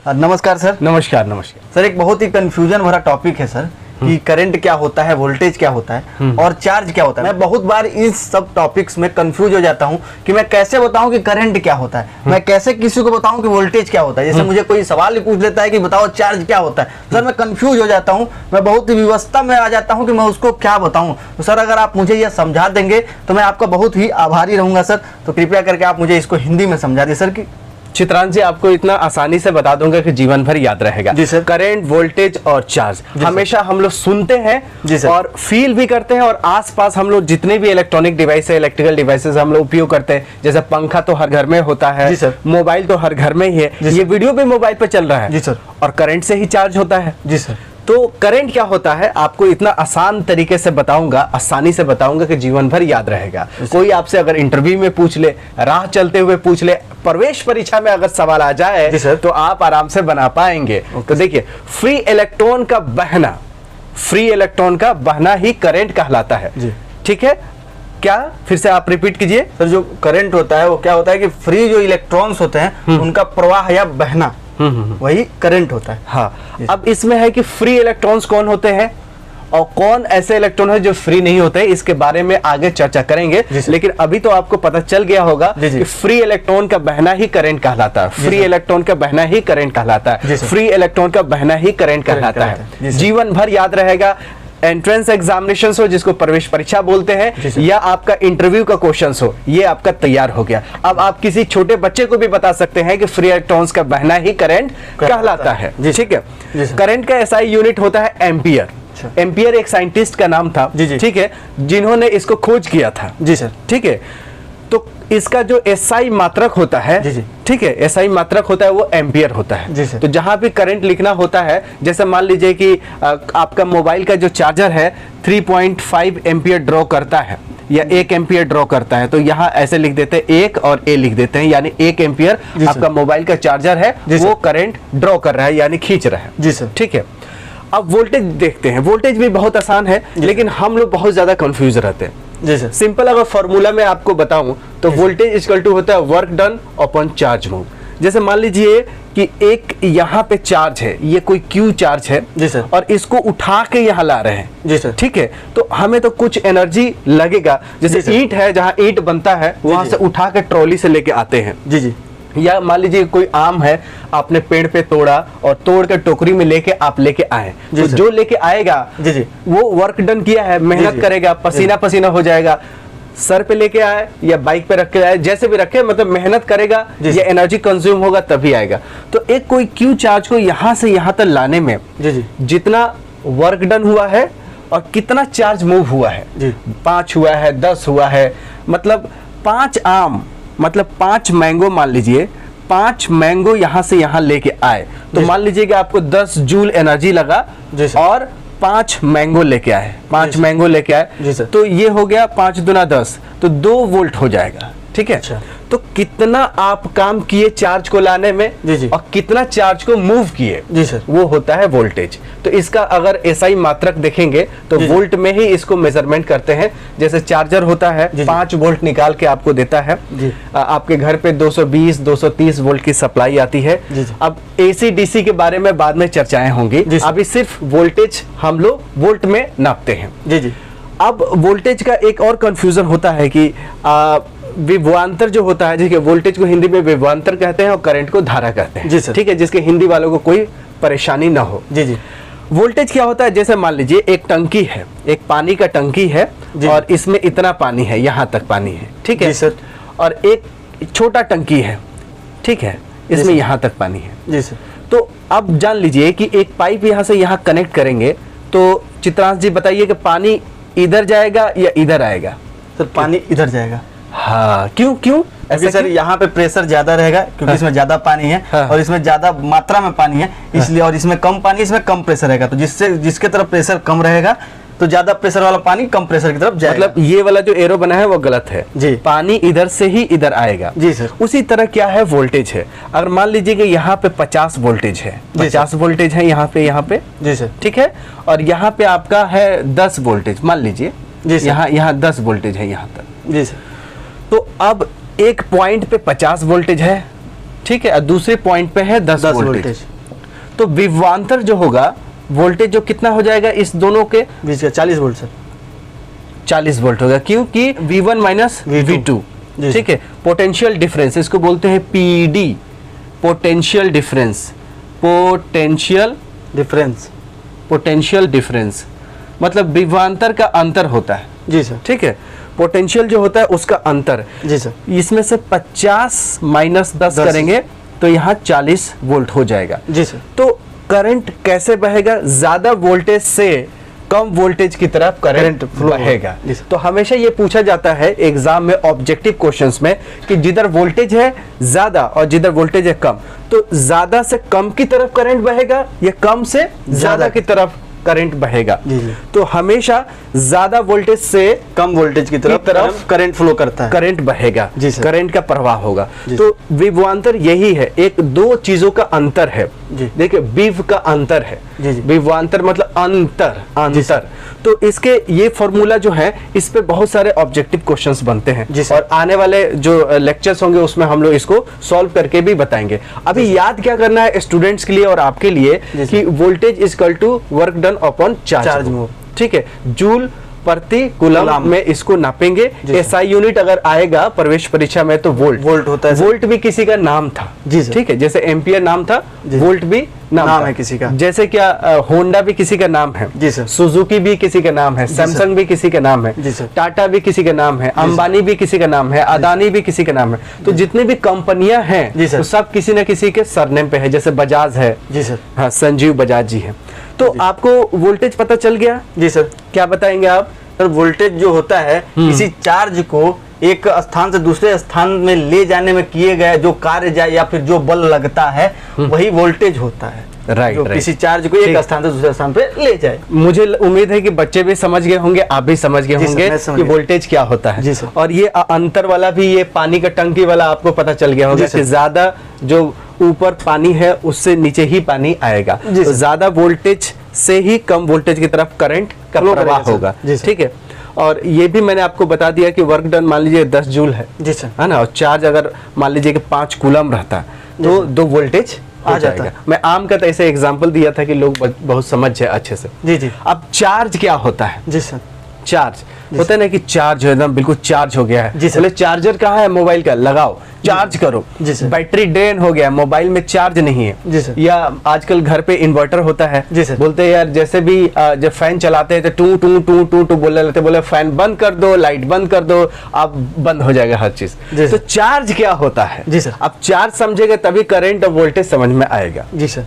नमस्कार सर। नमस्कार नमस्कार सर, एक बहुत ही कंफ्यूजन भरा टॉपिक है सर कि करंट क्या होता है, वोल्टेज क्या होता है और चार्ज क्या होता है। मैं बहुत बार इस सब टॉपिक्स में कंफ्यूज हो जाता हूं कि मैं कैसे बताऊं कि करंट क्या होता है, मैं कैसे किसी को बताऊं कि वोल्टेज क्या होता है। जैसे मुझे कोई सवाल ही पूछ लेता है कि बताओ चार्ज क्या होता है, सर मैं कंफ्यूज हो जाता हूं, मैं बहुत ही विवशता में आ जाता हूं कि मैं उसको क्या बताऊं। तो सर अगर आप मुझे यह समझा देंगे तो मैं आपका बहुत ही आभारी रहूंगा सर। तो कृपया करके आप मुझे इसको हिंदी में समझा दें सर। कि चित्रांश जी, आपको इतना आसानी से बता दूंगा कि जीवन भर याद रहेगा। जी सर। करंट, वोल्टेज और चार्ज हमेशा हम लोग सुनते हैं जी सर। और फील भी करते हैं, और आसपास हम लोग जितने भी इलेक्ट्रॉनिक डिवाइस है, इलेक्ट्रिकल डिवाइसेस हम लोग उपयोग करते हैं। जैसे पंखा तो हर घर में होता है, जी सर। मोबाइल तो हर घर में ही है, ये वीडियो भी मोबाइल पे चल रहा है। जी सर। और करंट से ही चार्ज होता है। जी सर। तो करंट क्या होता है आपको इतना आसान तरीके से बताऊंगा, आसानी से बताऊंगा कि जीवन भर याद रहेगा। कोई आपसे अगर इंटरव्यू में पूछ ले, राह चलते हुए पूछ ले, प्रवेश परीक्षा में अगर सवाल आ जाए तो आप आराम से बना पाएंगे। तो देखिए, फ्री इलेक्ट्रॉन का बहना ही करंट कहलाता है। ठीक है, क्या फिर से आप रिपीट कीजिए सर। जो करंट होता है वो क्या होता है कि फ्री जो इलेक्ट्रॉन्स होते हैं उनका प्रवाह या बहना, वही करंट होता है। हाँ, अब इसमें है कि फ्री इलेक्ट्रॉन्स कौन होते हैं और कौन ऐसे इलेक्ट्रॉन है जो फ्री नहीं होते हैं, इसके बारे में आगे चर्चा करेंगे। लेकिन अभी तो आपको पता चल गया होगा कि फ्री इलेक्ट्रॉन का बहना ही करंट कहलाता है। फ्री इलेक्ट्रॉन का बहना ही करंट कहलाता है। फ्री इलेक्ट्रॉन का बहना ही करंट कहलाता है। जीवन भर याद रहेगा। एंट्रेंस एग्जामिनेशन हो, जिसको प्रवेश परीक्षा बोलते हैं, या आपका इंटरव्यू का क्वेश्चन हो, ये आपका तैयार हो गया। अब आप किसी छोटे बच्चे को भी बता सकते हैं कि फ्री इलेक्ट्रॉन्स का बहना ही करंट कहलाता है। ठीक है। करंट का एसआई यूनिट होता है एम्पियर। एम्पियर एक साइंटिस्ट का नाम था, ठीक है, जिन्होंने इसको खोज किया था। जी सर। ठीक है। तो इसका जो एसआई मात्रक होता है, ठीक है, एसआई मात्रक होता है वो एम्पियर होता है। तो जहां भी करंट लिखना होता है, जैसे मान लीजिए कि आपका मोबाइल का जो चार्जर है 3.5 एम्पियर ड्रॉ करता है या 1 एम्पियर ड्रॉ करता है, तो यहाँ ऐसे लिख देते हैं 1 और ए लिख देते हैं, यानी 1 एम्पियर आपका मोबाइल का चार्जर है, वो करंट ड्रॉ कर रहा है, यानी खींच रहा है। जी सर। ठीक है। अब वोल्टेज देखते हैं। वोल्टेज भी बहुत आसान है, लेकिन हम लोग बहुत ज्यादा कंफ्यूज रहते हैं। जी सर। सिंपल अगर फॉर्मूला में आपको बताऊं तो वोल्टेज इक्वल टू होता है work done upon charge move. जैसे मान लीजिए कि एक यहाँ पे चार्ज है, ये कोई क्यू चार्ज है। जी सर। और इसको उठा के यहाँ ला रहे हैं। जी सर। ठीक है, तो हमें तो कुछ एनर्जी लगेगा। जैसे ईंट है, जहाँ ईंट बनता है वहां से उठा के ट्रॉली से लेके आते हैं। जी। या मान लीजिए कोई आम है, आपने पेड़ पे तोड़ा और तोड़ के टोकरी में लेके आप लेके आए, तो जो लेके आएगा वो वर्क डन किया है, मेहनत करेगा, पसीना पसीना हो जाएगा। सर पे लेके आए या बाइक पे रख के आए, जैसे भी रखे, मतलब मेहनत करेगा, ये एनर्जी कंज्यूम होगा तभी आएगा। तो एक कोई क्यू चार्ज को यहाँ से यहाँ तक लाने में जितना वर्क डन हुआ है और कितना चार्ज मूव हुआ है, 5 हुआ है, 10 हुआ है, मतलब 5 आम, मतलब 5 मैंगो, मान लीजिए 5 मैंगो यहाँ से यहाँ लेके आए, तो मान लीजिए कि आपको 10 जूल एनर्जी लगा और 5 मैंगो लेके आए, 5 मैंगो लेके आए, तो ये हो गया 5 दूना 10, तो 2 वोल्ट हो जाएगा। ठीक है। अच्छा। तो कितना आप काम किए चार्ज को लाने में और कितना चार्ज को मूव किए, वो होता है वोल्टेज। तो इसका अगर एसआई मात्रक देखेंगे तो वोल्ट में ही इसको मेजरमेंट करते हैं। जैसे चार्जर होता है 5 वोल्ट निकाल के आपको देता है। आपके घर पे 220 230 वोल्ट की सप्लाई आती है। अब एसी डीसी के बारे में बाद में चर्चाएं होंगी, अभी सिर्फ वोल्टेज हम लोग वोल्ट में नापते हैं। अब वोल्टेज का एक और कंफ्यूजन होता है कि विभवांतर जो होता है, जिसके वोल्टेज को हिंदी में विभवांतर कहते हैं और करंट को धारा कहते हैं। ठीक है, जिसके हिंदी वालों को कोई परेशानी ना हो। वोल्टेज क्या होता है, जैसे मान लीजिए एक टंकी है, एक पानी का टंकी है और इसमें इतना पानी है, यहाँ तक पानी है। ठीक है सर। और एक छोटा टंकी है, ठीक है, इसमें यहाँ तक पानी है। तो अब जान लीजिए कि एक पाइप यहाँ से यहाँ कनेक्ट करेंगे, तो चित्रांश जी बताइए कि पानी इधर जाएगा या इधर आएगा? सर पानी इधर जाएगा। हाँ, क्यों ऐसे सर? यहाँ पे प्रेशर ज्यादा रहेगा क्योंकि इसमें ज्यादा पानी है और इसमें ज्यादा मात्रा में पानी है, इसलिए, और इसमें कम पानी, इसमें कम प्रेशर रहेगा, तो जिसके तरफ प्रेशर कम रहेगा तो ज्यादा प्रेशर वाला पानी कम प्रेशर की तरफ जाएगा। मतलब ये वाला जो एरो बना है वो गलत है जी। पानी इधर से ही इधर आएगा। जी सर। उसी तरह क्या है वोल्टेज है, अगर मान लीजिए कि यहाँ पे 50 वोल्टेज है, 50 वोल्टेज है यहाँ पे। जी सर। ठीक है। और यहाँ पे आपका है 10 वोल्टेज, मान लीजिए यहाँ 10 वोल्टेज है यहाँ तक। जी सर। तो अब एक पॉइंट पे 50 वोल्टेज है, ठीक है, और दूसरे पॉइंट पे है 10 वोल्टेज। तो विभवांतर जो होगा, वोल्टेज जो कितना हो जाएगा इस दोनों के बीच का 40 वोल्ट सर। 40 वोल्ट होगा, क्योंकि V1 माइनस V2, ठीक है। पोटेंशियल डिफरेंस इसको बोलते हैं PD, potential difference, potential difference मतलब विभवांतर का अंतर होता है। जी सर। ठीक है, पोटेंशियल जो होता है उसका अंतर। जी सर। इसमें से 50 माइनस 10 करेंगे तो यहाँ 40 वोल्ट हो जाएगा। जी सर। तो करंट कैसे बहेगा? ज्यादा वोल्टेज से कम वोल्टेज की तरफ करंट बहेगा। तो हमेशा ये पूछा जाता है एग्जाम में, ऑब्जेक्टिव क्वेश्चंस में, कि जिधर वोल्टेज है ज्यादा और जिधर वोल्टेज है कम, तो ज्यादा से कम की तरफ करंट बहेगा या कम से ज्यादा की तरफ करंट बहेगा। जी जी। तो हमेशा ज्यादा वोल्टेज से कम वोल्टेज की तरफ करंट फ्लो करता है, करंट बहेगा, करंट का प्रवाह होगा। तो विभवांतर यही है, एक दो चीजों का अंतर है। देखिए, विभ का अंतर है, विभवांतर मतलब अंतर, अंतर। तो इसके ये फॉर्मूला जो है, इस पे बहुत सारे ऑब्जेक्टिव क्वेश्चंस बनते हैं और आने वाले जो लेक्चर्स होंगे उसमें हम लोग इसको सॉल्व करके भी बताएंगे। अभी याद क्या करना है स्टूडेंट्स के लिए और आपके लिए कि voltage is equal to work done upon charge. ठीक है, जूल प्रति कूलम में इसको नापेंगे। एसआई यूनिट अगर आएगा प्रवेश परीक्षा में तो वोल्ट होता है। वोल्ट भी किसी का नाम था, ठीक है, जैसे एम्पियर नाम था, वोल्ट भी नाम है किसी का। जैसे क्या होंडा भी किसी का नाम है, जी सर। सुजुकी भी किसी का नाम है, सैमसंग भी किसी का नाम है, जी सर। टाटा भी किसी का नाम है, अंबानी भी किसी का नाम है, अदानी भी किसी का नाम है। तो जितनी भी कंपनियां हैं तो सब किसी न किसी के सरनेम पे है। जैसे बजाज है, जी सर, हाँ, संजीव बजाज जी है। तो आपको वोल्टेज पता चल गया? जी सर। क्या बताएंगे आप? सर, वोल्टेज जो होता है किसी चार्ज को एक स्थान से दूसरे स्थान में ले जाने में किए गए जो कार्य या फिर जो बल लगता है वही वोल्टेज होता है। राइट, किसी चार्ज को एक स्थान से दूसरे स्थान पे ले जाए। मुझे उम्मीद है कि बच्चे भी समझ गए होंगे, आप भी समझ गए होंगे कि वोल्टेज क्या होता है। और ये अंतर वाला भी, ये पानी का टंकी वाला आपको पता चल गया होगा कि ज्यादा जो ऊपर पानी है उससे नीचे ही पानी आएगा। तो ज्यादा वोल्टेज से ही कम वोल्टेज की तरफ करंट का प्रवाह होगा। ठीक है, और ये भी मैंने आपको बता दिया कि वर्क डन मान लीजिए 10 जूल है, है ना, और चार्ज अगर मान लीजिए कि 5 कूलम रहता तो 2 वोल्टेज आ जाता है। मैं आम का तो ऐसे एग्जांपल दिया था कि लोग बहुत समझ जाए अच्छे से। जी जी। अब चार्ज क्या होता है? जी सर। चार्ज होता है ना कि चार्ज हो एकदम बिल्कुल चार्ज हो गया है। जी सर। चार्जर कहाँ है? मोबाइल का, लगाओ चार्ज करो। जी सर। बैटरी ड्रेन हो गया, मोबाइल में चार्ज नहीं है। जी सर। या आजकल घर पे इन्वर्टर होता है। जी सर। बोलते हैं यार जैसे भी जब फैन चलाते हैं तो two two two two two बोलने लगते, बोले फैन बंद कर दो, लाइट बंद कर दो, अब बंद हो जाएगा हर चीज। तो चार्ज क्या होता है? जी सर। अब चार्ज समझेगा तभी करंट और वोल्टेज समझ में आएगा। जी सर।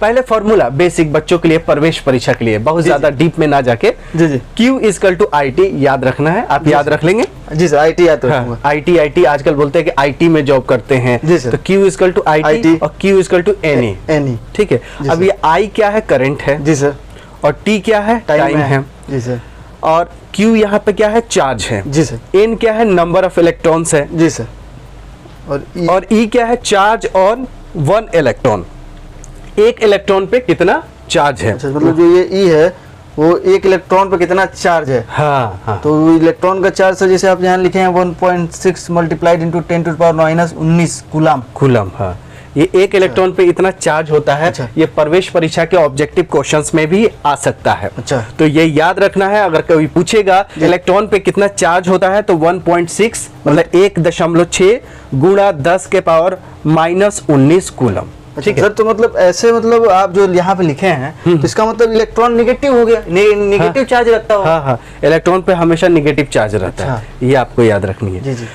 पहले फॉर्मूला बेसिक बच्चों के लिए, प्रवेश परीक्षा के लिए, बहुत ज्यादा डीप में ना जाके, जी जी, Q इक्वल टू IT याद रखना है। आप याद रख लेंगे? जी सर, IT याद रखूंगा। IT आजकल बोलते हैं कि IT में जॉब करते हैं, जी सर। तो Q इक्वल टू IT और Q इक्वल टू NE। ठीक है, अब ये I क्या है? करंट है, जी सर, और T क्या है? टाइम है, जी सर, और Q यहाँ पे क्या है? चार्ज है, जी सर। N क्या है? नंबर ऑफ इलेक्ट्रॉन्स है, जी सर, और E क्या है? Charge on 1 electron. एक इलेक्ट्रॉन पे कितना चार्ज है? मतलब जो ये E है वो एक इलेक्ट्रॉन पे कितना चार्ज है। हाँ, हाँ। तो इलेक्ट्रॉन का चार्ज से जैसे आप यहाँ लिखे हैं 1.6 मल्टीप्लाइड इंटू 10⁻⁻⁻⁰ कूलम। हाँ, ये एक इलेक्ट्रॉन पे इतना चार्ज होता है। अच्छा। ये प्रवेश परीक्षा के ऑब्जेक्टिव क्वेश्चंस में भी आ सकता है। अच्छा। तो ये याद रखना है, अगर कोई पूछेगा इलेक्ट्रॉन पे कितना चार्ज होता है तो 1.6 मतलब 1.6 गुणा 10 के पावर -19 कूलम। ठीक है सर। तो मतलब ऐसे, मतलब आप जो यहाँ पे लिखे हैं तो इसका मतलब इलेक्ट्रॉन निगेटिव हो गया, निगेटिव चार्ज रखता हो। हाँ हाँ, इलेक्ट्रॉन पे हमेशा निगेटिव चार्ज रहता है, ये आपको याद रखनी है। जी जी।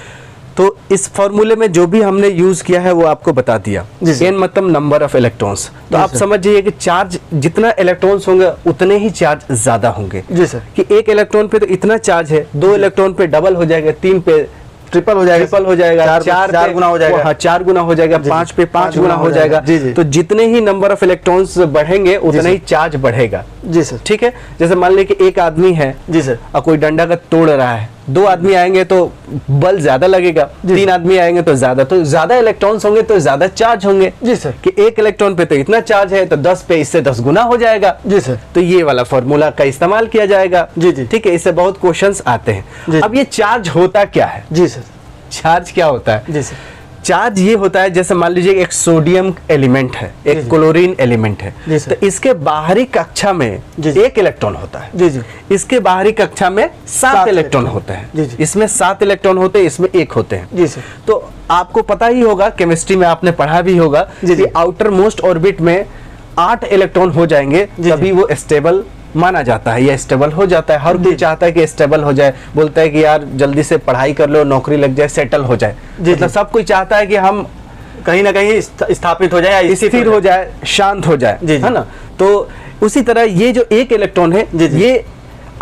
तो इस फॉर्मूले में जो भी हमने यूज किया है वो आपको बता दिया। N मतलब नंबर ऑफ इलेक्ट्रॉन्स। तो आप समझ जाइए कि चार्ज जितना इलेक्ट्रॉन्स होंगे उतने ही चार्ज ज्यादा होंगे। जी सर। कि एक इलेक्ट्रॉन पे तो इतना चार्ज है, 2 इलेक्ट्रॉन पे डबल हो जाएगा, 3 पे ट्रिपल हो जाएगा, 4 गुना हो जाएगा, 4 गुना हो जाएगा, 5 पे 5 गुना हो जाएगा। तो जितने ही नंबर ऑफ इलेक्ट्रॉन्स बढ़ेंगे उतना ही चार्ज बढ़ेगा। जी सर। ठीक है, जैसे मान लीजिए कि एक आदमी है, जी सर, और कोई डंडा का तोड़ रहा है, 2 आदमी आएंगे तो बल ज्यादा लगेगा, 3 आदमी आएंगे तो ज्यादा इलेक्ट्रॉन्स होंगे तो ज्यादा चार्ज होंगे। जी सर। कि एक इलेक्ट्रॉन पे तो इतना चार्ज है तो 10 पे इससे 10 गुना हो जाएगा। जी सर। तो ये वाला फॉर्मूला का इस्तेमाल किया जाएगा। जी जी। ठीक है, इससे बहुत क्वेश्चंस आते हैं। अब ये चार्ज होता क्या है? जी सर। चार्ज क्या होता है? जी सर। चार्ज ये होता है, जैसे मान लीजिए एक सोडियम एलिमेंट है, एक क्लोरीन एलिमेंट है, तो इसके बाहरी कक्षा में एक इलेक्ट्रॉन होता है। जी जी। इसके बाहरी कक्षा में 7 इलेक्ट्रॉन होते हैं। जी जी। इसमें 7 इलेक्ट्रॉन होते हैं, इसमें 1 होते हैं। जी सर। तो आपको पता ही होगा, केमिस्ट्री में आपने पढ़ा भी होगा कि आउटर मोस्ट ऑर्बिट में 8 इलेक्ट्रॉन हो जाएंगे, तभी वो स्टेबल माना जाता है या स्टेबल हो जाता है। हर कोई चाहता है कि स्टेबल हो जाए, बोलता है कि यार जल्दी से पढ़ाई कर लो, नौकरी लग जाए, सेटल हो जाए। मतलब सब कोई चाहता है कि हम कहीं ना कहीं स्थापित हो जाए, स्थिर हो जाए, शांत हो जाए, है ना। तो उसी तरह ये जो एक इलेक्ट्रॉन है, ये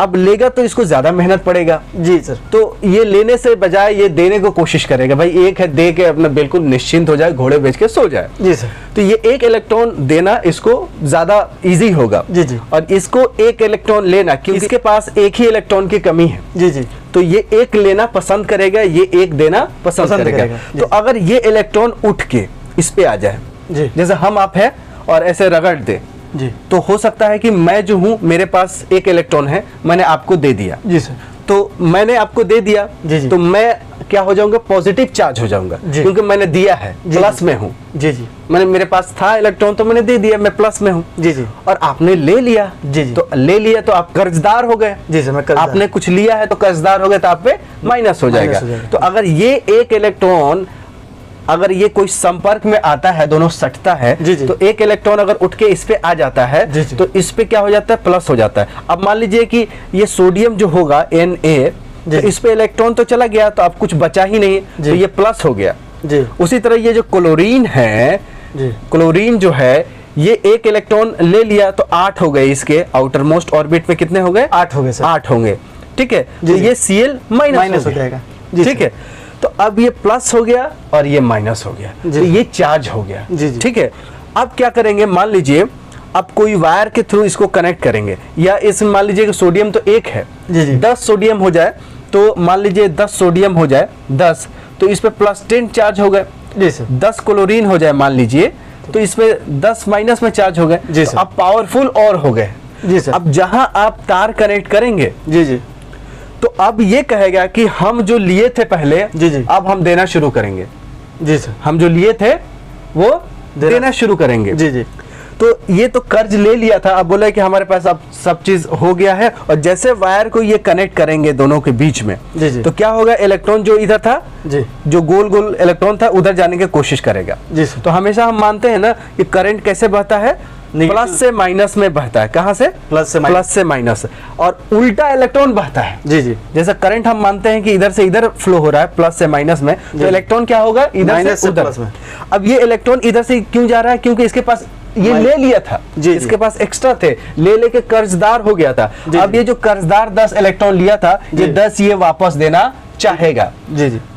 अब लेगा तो इसको ज्यादा मेहनत पड़ेगा। जी सर। तो ये लेने से बजाय ये देने को कोशिश करेगा, भाई एक है, दे के अपना बिल्कुल निश्चिंत हो जाए, घोड़े बेच के सो जाए। जी सर। तो ये एक इलेक्ट्रॉन देना इसको ज्यादा इजी होगा। जी जी। और इसको एक इलेक्ट्रॉन लेना, क्योंकि इसके पास एक ही इलेक्ट्रॉन की कमी है। जी जी। तो ये एक लेना पसंद करेगा, ये एक देना पसंद करेगा। तो अगर ये इलेक्ट्रॉन उठ के इस पे आ जाए, जैसे हम आप है और ऐसे रगड़ दे, जी, तो हो सकता है कि मैं जो हूं, मेरे पास एक इलेक्ट्रॉन है, मैंने आपको दे दिया। जी सर। तो मैंने आपको दे दिया, जी जी। तो मैं क्या हो जाऊंगा, पॉजिटिव चार्ज हो जाऊंगा, क्योंकि मैंने दिया है, प्लस में हूं। जी जी। मैंने, मेरे पास था इलेक्ट्रॉन तो मैंने दे दिया, मैं प्लस में हूं। जी जी। और आपने ले लिया। जी जी। तो ले लिया तो आप कर्जदार हो गए। जी सर, मैं कर्जदार। आपने कुछ लिया है तो कर्जदार हो गए, तो आप पे माइनस हो जाएगा। तो अगर ये एक इलेक्ट्रॉन, अगर ये कोई संपर्क में आता है, दोनों सटता है, तो एक इलेक्ट्रॉन अगर उठ के इस पे आ जाता है, तो इस पे क्या हो जाता है, प्लस हो जाता है। अब मान लीजिए कि ये सोडियम जो होगा Na, तो इस पे इलेक्ट्रॉन तो चला गया, तो अब कुछ बचा ही नहीं, तो ये प्लस हो गया। उसी तरह ये जो क्लोरीन है, क्लोरीन जो है, ये एक इलेक्ट्रॉन ले लिया तो 8 हो गए। इसके आउटर मोस्ट ऑर्बिट में कितने हो गए, 8 हो गए सर। 8 होंगे, ठीक है। तो ये Cl माइनस हो जाएगा, ठीक है। तो अब ये प्लस हो गया और ये माइनस हो गया, तो ये चार्ज हो गया, ठीक है। अब क्या करेंगे, मान लीजिए अब कोई वायर के थ्रू इसको कनेक्ट करेंगे, या इस मान लीजिए कि सोडियम तो एक है, 10 सोडियम हो जाए, तो मान लीजिए 10 सोडियम हो जाए, 10, तो इस पे प्लस 10 चार्ज हो गए। 10 क्लोरीन हो जाए मान लीजिए, तो इसमें 10 माइनस में चार्ज हो गए। अब पावरफुल और हो गए। अब जहां आप तार कनेक्ट करेंगे, तो अब ये कहेगा कि हम जो लिए थे पहले, अब हम देना शुरू करेंगे। जी सर। हम जो लिए थे वो देना शुरू करेंगे। जी जी। तो ये तो कर्ज ले लिया था, अब बोला कि हमारे पास अब सब चीज हो गया है। और जैसे वायर को ये कनेक्ट करेंगे दोनों के बीच में, तो क्या होगा, इलेक्ट्रॉन जो इधर था, जो गोल गोल इलेक्ट्रॉन था, उधर जाने की कोशिश करेगा। तो हमेशा हम मानते हैं ना कि करंट कैसे बहता है, प्लस से माइनस में बहता है। कहां से, प्लस से माइनस। और उल्टा इलेक्ट्रॉन बहता है। जी। जैसे करंट हम मानते हैं कि इधर से इधर फ्लो हो रहा है, प्लस से माइनस में, तो इलेक्ट्रॉन क्या होगा, इधर से उधर। अब ये इलेक्ट्रॉन इधर से क्यों जा रहा है, क्योंकि इसके पास ये ले लिया था, इसके पास एक्स्ट्रा थे, ले लेके कर्जदार हो गया था। अब ये जो कर्जदार 10 इलेक्ट्रॉन लिया था, ये 10 ये वापस देना चाहेगा।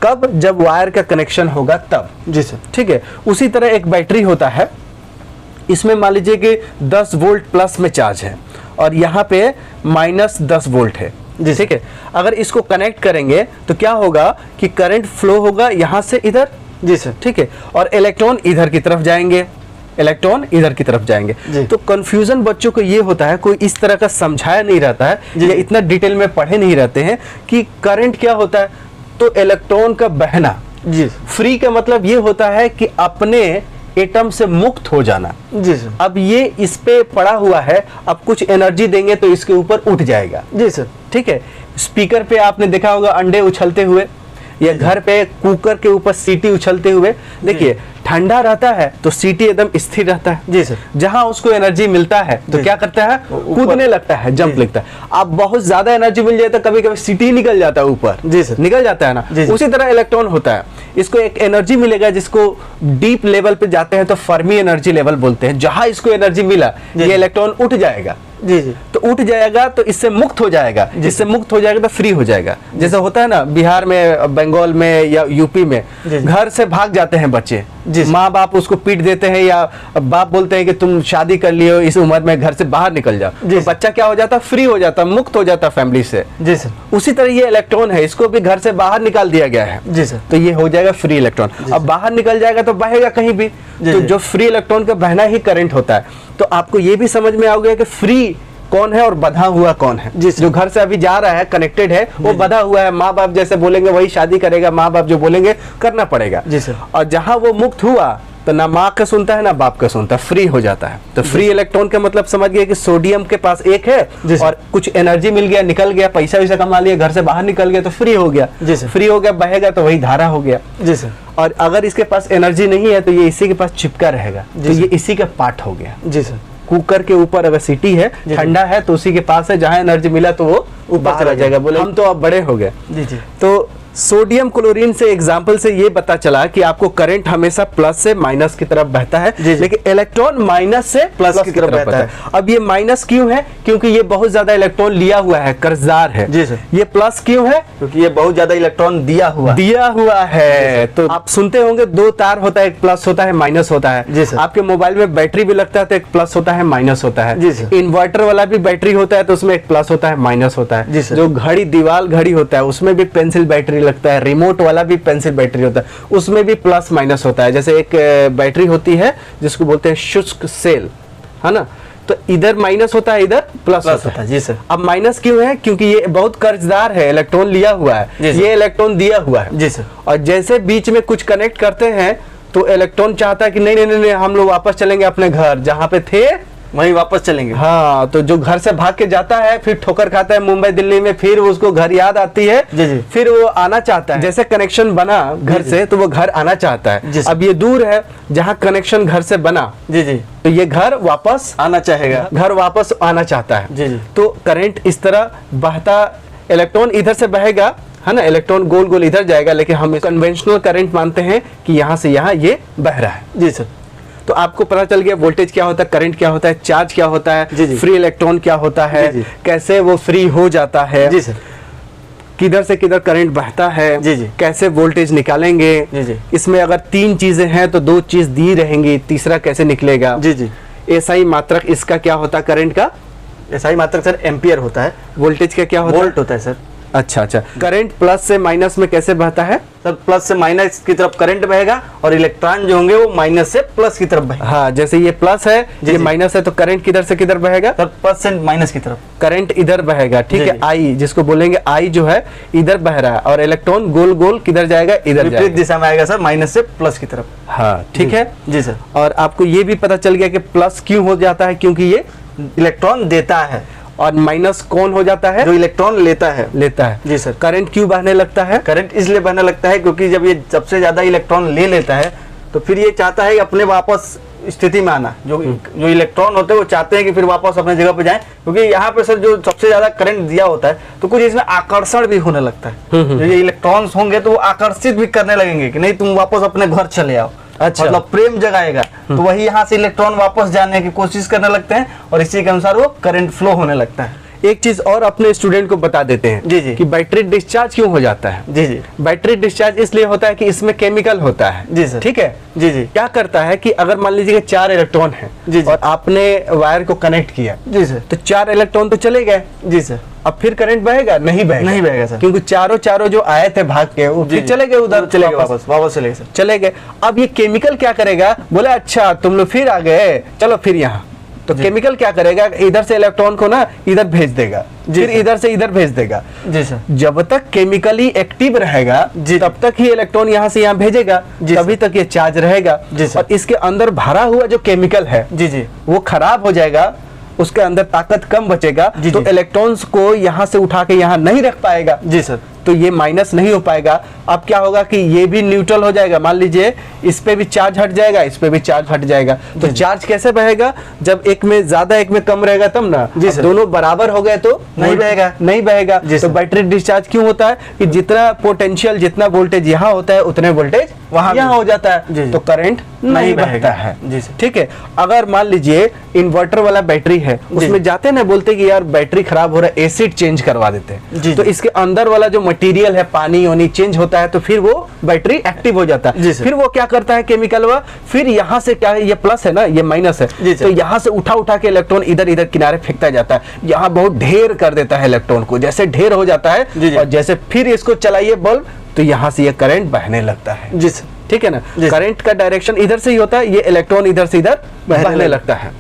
कब, जब वायर का कनेक्शन होगा तब। जी सर, ठीक है। उसी तरह एक बैटरी होता है, इसमें मान लीजिए कि 10 वोल्ट प्लस में चार्ज है और यहाँ पे माइनस 10 वोल्ट है, ठीक है। अगर इसको कनेक्ट करेंगे तो क्या होगा कि करंट फ्लो होगा यहाँ से इधर, जी सर, ठीक है। और इलेक्ट्रॉन इधर की तरफ जाएंगे, इलेक्ट्रॉन इधर की तरफ जाएंगे। तो कंफ्यूजन बच्चों को ये होता है, कोई इस तरह का समझाया नहीं रहता है या इतना डिटेल में पढ़े नहीं रहते हैं कि करंट क्या होता है। तो इलेक्ट्रॉन का बहना, जी, फ्री का मतलब ये होता है कि अपने एटम से मुक्त हो जाना। जी सर। अब ये इस पे पड़ा हुआ है, अब कुछ एनर्जी देंगे तो इसके ऊपर उठ जाएगा। जी सर, ठीक है। स्पीकर पे आपने देखा होगा अंडे उछलते हुए, या घर पे कुकर के ऊपर सीटी उछलते हुए। देखिए ठंडा रहता है तो सीटी एकदम स्थिर रहता है। जी सर। जहां उसको एनर्जी मिलता है तो क्या करता है, कूदने लगता है, जंप लगता है। अब बहुत ज्यादा एनर्जी मिल जाए तो कभी कभी सीटी निकल जाता है ऊपर। जी सर, निकल जाता है ना। उसी तरह इलेक्ट्रॉन होता है, इसको एक एनर्जी मिलेगा जिसको डीप लेवल पे जाते हैं तो फर्मी एनर्जी लेवल बोलते हैं। जहां इसको एनर्जी मिला ये इलेक्ट्रॉन उठ जाएगा। जी जी। तो उठ जाएगा तो इससे मुक्त हो जाएगा, इससे मुक्त हो जाएगा तो फ्री हो जाएगा। जैसे होता है ना बिहार में, बंगाल में या यूपी में, घर से भाग जाते हैं बच्चे, माँ बाप उसको पीट देते हैं या बाप बोलते हैं कि तुम शादी कर लियो, इस उम्र में घर से बाहर निकल जाओ। तो बच्चा क्या हो जाता, फ्री हो जाता, मुक्त हो जाता फैमिली से। जी सर। उसी तरह ये इलेक्ट्रॉन है, इसको भी घर से बाहर निकाल दिया गया है। जी सर। तो ये हो जाएगा फ्री इलेक्ट्रॉन। अब बाहर निकल जाएगा तो बहेगा कहीं भी, तो जो फ्री इलेक्ट्रॉन का बहना ही करंट होता है। तो आपको ये भी समझ में आ गया कि फ्री कौन है और बंधा हुआ कौन है। जी सर। जो घर से अभी जा रहा है, कनेक्टेड है, वो बंधा हुआ है, माँ बाप जैसे बोलेंगे वही शादी करेगा, माँ बाप जो बोलेंगे करना पड़ेगा। जी सर। और जहां वो मुक्त हुआ तो ना माँ का सुनता है ना बाप का सुनता है, फ्री हो जाता है। तो फ्री इलेक्ट्रॉन का मतलब समझ गए कि सोडियम के पास एक है और कुछ एनर्जी मिल गया, निकल गया, पैसा वैसा कमा लिया, घर से बाहर निकल गया तो फ्री हो गया। जी सर। फ्री हो गया, बहेगा तो वही धारा हो गया। जी सर। और अगर इसके पास एनर्जी नहीं है तो ये इसी के पास चिपका रहेगा, तो ये इसी का पार्ट हो गया। जी सर। कुकर के ऊपर अगर सिटी है, ठंडा है तो उसी के पास है, जहां एनर्जी मिला तो वो ऊपर चला जाएगा। बोले हम तो अब बड़े हो गए। जी जी। तो सोडियम क्लोरीन से एग्जाम्पल से ये पता चला कि आपको करंट हमेशा प्लस से माइनस की तरफ बहता है, लेकिन इलेक्ट्रॉन माइनस से प्लस की तरफ बहता है। अब ये माइनस क्यों है? क्योंकि ये बहुत ज्यादा इलेक्ट्रॉन लिया हुआ है, कर्जदार है। जी सर। ये प्लस क्यों है? क्योंकि ये बहुत ज्यादा इलेक्ट्रॉन दिया हुआ है। तो आप सुनते होंगे दो तार होता है, एक प्लस होता है माइनस होता है। जी सर। आपके मोबाइल में बैटरी भी लगता है तो एक प्लस होता है माइनस होता है। जी सर। इन्वर्टर वाला भी बैटरी होता है तो उसमें एक प्लस होता है माइनस होता है। जी सर। जो घड़ी दीवार घड़ी होता है उसमें भी पेंसिल बैटरी लगता है, रिमोट वाला भी पेंसिल बैटरी होता है, उसमें भी प्लस माइनस होता है। जैसे एक बैटरी होती है जिसको बोलते हैं शुष्क सेल, है ना, तो इधर माइनस होता है, इधर प्लस होता है। जी सर। अब माइनस क्यों है? क्योंकि ये बहुत कर्जदार है, इलेक्ट्रॉन लिया हुआ है, ये इलेक्ट्रॉन दिया हुआ है। जी सर। और जैसे बीच में कुछ कनेक्ट करते हैं तो इलेक्ट्रॉन चाहता है कि नहीं नहीं नहीं, हम लोग वापस चलेंगे अपने घर, जहां पे थे वहीं वापस चलेंगे। हाँ, तो जो घर से भाग के जाता है फिर ठोकर खाता है मुंबई दिल्ली में, फिर उसको घर याद आती है। जी जी। फिर वो आना चाहता है, जैसे कनेक्शन बना घर से तो वो घर आना चाहता है। अब ये दूर है, जहाँ कनेक्शन घर से बना, जी जी, तो ये घर वापस आना चाहेगा, घर वापस आना चाहता है। जी जी। तो करंट इस तरह बहता, इलेक्ट्रॉन इधर से बहेगा, है ना, इलेक्ट्रॉन गोल गोल इधर जाएगा, लेकिन हम कन्वेंशनल करंट मानते हैं कि यहाँ से यहाँ ये बह रहा है। जी सर। तो आपको पता चल गया वोल्टेज क्या होता है, करंट क्या होता है, चार्ज क्या होता है, जी जी। फ्री इलेक्ट्रॉन क्या होता है, जी जी। कैसे वो फ्री हो जाता है, जी सर। किधर से किधर करंट बहता है, जी जी। कैसे वोल्टेज निकालेंगे। जी जी। इसमें अगर तीन चीजें हैं तो दो चीज दी रहेंगी, तीसरा कैसे निकलेगा। जी जी। एसआई मात्रक इसका क्या होता है, करंट का एसआई मात्रक सर एम्पियर होता है। वोल्टेज का क्या होता है, वोल्ट होता है सर। अच्छा अच्छा। करंट प्लस से माइनस में कैसे बहता है सर? प्लस से माइनस की तरफ करंट बहेगा और इलेक्ट्रॉन जो होंगे वो माइनस से प्लस की तरफ बहेगा। हाँ, जैसे ये प्लस है, ये माइनस है, तो करंट किधर से किधर बहेगा सर? प्लस से माइनस की तरफ करंट इधर बहेगा। ठीक है, आई जिसको बोलेंगे आई जो है इधर बह रहा है, और इलेक्ट्रॉन गोल गोल किधर जाएगा, इधर विपरीत जाएगा, दिशा में आएगा सर, माइनस से प्लस की तरफ। हाँ ठीक है जी सर। और आपको ये भी पता चल गया कि प्लस क्यों हो जाता है, क्योंकि ये इलेक्ट्रॉन देता है, और माइनस कौन हो जाता है, जो इलेक्ट्रॉन लेता है। जी सर। करंट क्यों बहने लगता है, करंट इसलिए बहने लगता है क्योंकि जब ये सबसे ज्यादा इलेक्ट्रॉन ले लेता है तो फिर ये चाहता है कि अपने वापस स्थिति में आना। जो इलेक्ट्रॉन होते हैं वो चाहते हैं कि फिर वापस अपने जगह पे जाएं, क्योंकि यहाँ पे सर जो सबसे ज्यादा करंट दिया होता है तो कुछ इसमें आकर्षण भी होने लगता है। जो ये इलेक्ट्रॉन्स होंगे तो वो आकर्षित भी करने लगेंगे कि नहीं तुम वापस अपने घर चले आओ। अच्छा। मतलब प्रेम जगाएगा, तो वही यहाँ से इलेक्ट्रॉन वापस जाने की कोशिश करने लगते हैं और इसी के अनुसार वो करंट फ्लो होने लगता है। एक चीज और अपने स्टूडेंट को बता देते हैं जी जी। कि बैटरी डिस्चार्ज क्यों हो जाता है। जी जी। बैटरी डिस्चार्ज इसलिए होता है कि इसमें केमिकल होता है। जी सर। ठीक है। जी जी। क्या करता है कि अगर मान लीजिए 4 इलेक्ट्रॉन है जी जी। और आपने वायर को कनेक्ट किया, जी सर, तो 4 इलेक्ट्रॉन तो चले गए। जी सर। अब फिर करंट बहेगा, नहीं बहेगा, नहीं बहेगा सर, क्योंकि चारों जो आए थे भाग के वो फिर चले गए उधर, चले गए वापस चले गए सर, चले गए। अब ये केमिकल क्या करेगा, बोले अच्छा तुम लोग फिर आ गए, चलो फिर यहाँ। तो केमिकल क्या करेगा, इधर से इलेक्ट्रॉन को ना इधर भेज देगा, फिर इधर से इधर भेज देगा। जी सर। जब तक केमिकली एक्टिव रहेगा तब तक ही इलेक्ट्रॉन यहाँ से यहाँ भेजेगा, तभी तक ये चार्ज रहेगा। और इसके अंदर भरा हुआ जो केमिकल है जी जी, वो खराब हो जाएगा, उसके अंदर ताकत कम बचेगा, तो इलेक्ट्रॉन्स को यहाँ से उठा के यहाँ नहीं रख पाएगा। जी सर। तो ये माइनस नहीं हो पाएगा। अब क्या होगा कि ये भी न्यूट्रल हो जाएगा। मान लीजिए इस पे भी चार्ज हट जाएगा, इस पे भी चार्ज हट जाएगा, तो चार्ज कैसे बहेगा, जब एक में ज्यादा एक में कम रहेगा तब ना। जी सर। दोनों बराबर हो गए तो नहीं बहेगा, नहीं बहेगा। तो बैटरी डिस्चार्ज क्यों होता है कि जितना पोटेंशियल, जितना वोल्टेज यहाँ होता है उतने वोल्टेज वहां यहाँ हो जाता है, तो करंट नहीं बहता है। ठीक है। अगर मान लीजिए इन्वर्टर वाला बैटरी है, उसमें जाते ना बोलते कि यार बैटरी खराब हो रहा है, एसिड चेंज करवा देते हैं, तो इसके अंदर वाला जो मटेरियल है पानी वानी चेंज होता है, तो फिर वो बैटरी एक्टिव हो जाता है। फिर वो क्या करता है केमिकल वा, फिर यहाँ से क्या है, ये प्लस है ना, ये माइनस है, तो यहाँ से उठा के इलेक्ट्रॉन इधर इधर किनारे फेंकता जाता है, यहाँ बहुत ढेर कर देता है इलेक्ट्रॉन को। जैसे ढेर हो जाता है और जैसे फिर इसको चलाइए बल्ब, तो यहाँ से ये करंट बहने लगता है। जी सर। ठीक है ना, करंट का डायरेक्शन इधर से ही होता है, ये इलेक्ट्रॉन इधर से इधर बहने लगता है।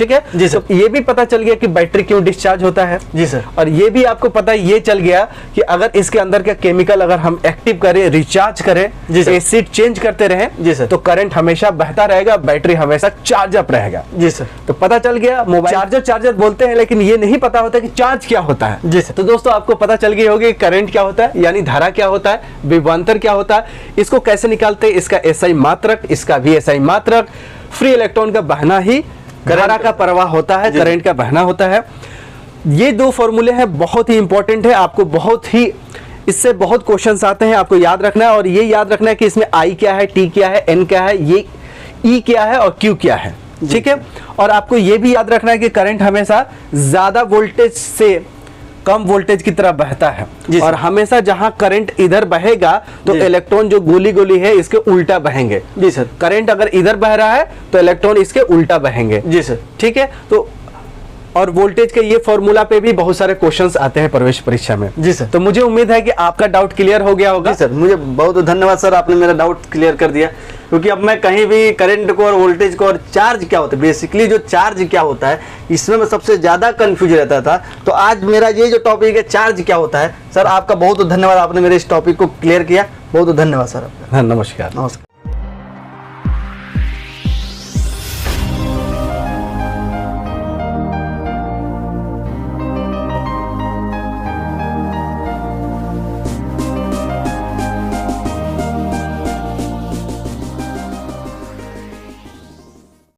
ठीक है जी सर। तो ये भी पता चल गया कि बैटरी क्यों डिस्चार्ज होता है जी सर। और ये भी आपको पता ये चल गया कि अगर इसके अंदर का केमिकल अगर हम एक्टिव करें, रिचार्ज करें, जी सर। एसिड चेंज करते रहें जी सर। तो करंट हमेशा बहता रहेगा, बैटरी हमेशा चार्ज अप रहेगा। जी सर। तो पता चल गया मोबाइल चार्जर बोलते हैं, लेकिन ये नहीं पता होता कि चार्ज क्या होता है। जी सर। तो दोस्तों आपको पता चल गई होगी करंट क्या होता है, यानी धारा क्या होता है, विभवांतर क्या होता है, इसको कैसे निकालते हैं, इसका एसआई मात्रक, इसका VSI मात्रक। फ्री इलेक्ट्रॉन का बहना ही धारा का प्रवाह होता है, करंट का बहना होता है। ये दो फॉर्मूले हैं, बहुत ही इंपॉर्टेंट है, आपको बहुत ही इससे बहुत क्वेश्चंस आते हैं, आपको याद रखना है। और ये याद रखना है कि इसमें I क्या है, T क्या है, N क्या है, ये E क्या है और Q क्या है, ठीक है। और आपको ये भी याद रखना है कि करंट हमेशा ज्यादा वोल्टेज से कम वोल्टेज की तरफ बहता है और हमेशा जहां करंट इधर बहेगा तो इलेक्ट्रॉन जो गोली गोली है इसके उल्टा बहेंगे। जी सर। करंट अगर इधर बह रहा है तो इलेक्ट्रॉन इसके उल्टा बहेंगे। जी सर। ठीक है। तो और वोल्टेज के ये फॉर्मूला पे भी बहुत सारे क्वेश्चंस आते हैं प्रवेश परीक्षा में। जी सर। तो मुझे उम्मीद है कि आपका डाउट क्लियर हो गया होगा। जी सर, मुझे बहुत धन्यवाद सर, आपने मेरा डाउट क्लियर कर दिया, क्योंकि अब मैं कहीं भी करंट को और वोल्टेज को और चार्ज क्या होता है, बेसिकली जो चार्ज क्या होता है इसमें मैं सबसे ज्यादा कंफ्यूज रहता था। तो आज मेरा ये जो टॉपिक है चार्ज क्या होता है, सर आपका बहुत धन्यवाद, आपने मेरे इस टॉपिक को क्लियर किया। बहुत धन्यवाद सर आपका। हाँ, नमस्कार। नमस्कार।